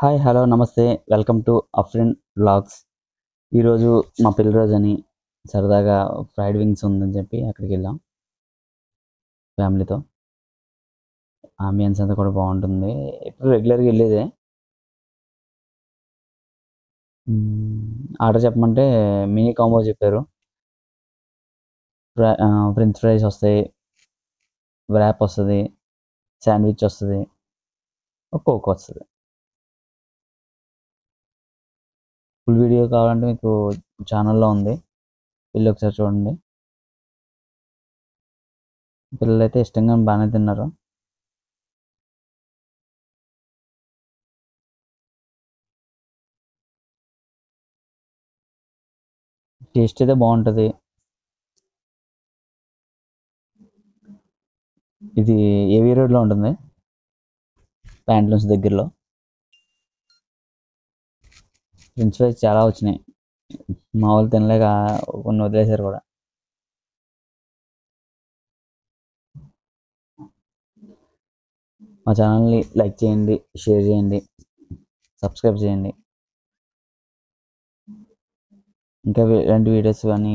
Hi hello నమస్తే welcome to Afrin vlogs. ఈరోజు మా పెళ్లి రోజని సరదాగా ఫ్రైడ్ వింగ్స్ ఉందని చెప్పి అక్కడికి వెళ్ళాం ఫ్యామిలీతో. ఆంబియన్స్ అంతా కూడా బాగుంటుంది. ఎప్పుడు రెగ్యులర్గా వెళ్ళేదే. ఆర్డర్ చెప్పమంటే మినీ కాంబో చెప్పారు. ఫ్రెంచ్ ఫ్రైస్ వస్తాయి, వ్రాప్ వస్తుంది, శాండ్విచ్ వస్తుంది, కోక్ వస్తుంది. ఫుల్ వీడియో కావాలంటే మీకు ఛానల్లో ఉంది, వెళ్ళి ఒకసారి చూడండి. పిల్లలు అయితే ఇష్టంగా బాగానే తిన్నారు. టేస్ట్ అయితే బాగుంటుంది. ఇది ఏవీ రోడ్లో ఉంటుంది, ప్యాంట్లూన్స్ దగ్గరలో. ఫ్రెంచ్ ఫ్రైస్ చాలా వచ్చినాయి, మా వాళ్ళు తినలేక కొన్ని వదిలేశారు కూడా. మా ఛానల్ని లైక్ చేయండి, షేర్ చేయండి, సబ్స్క్రైబ్ చేయండి. ఇంకా ఇలాంటి వీడియోస్ కానీ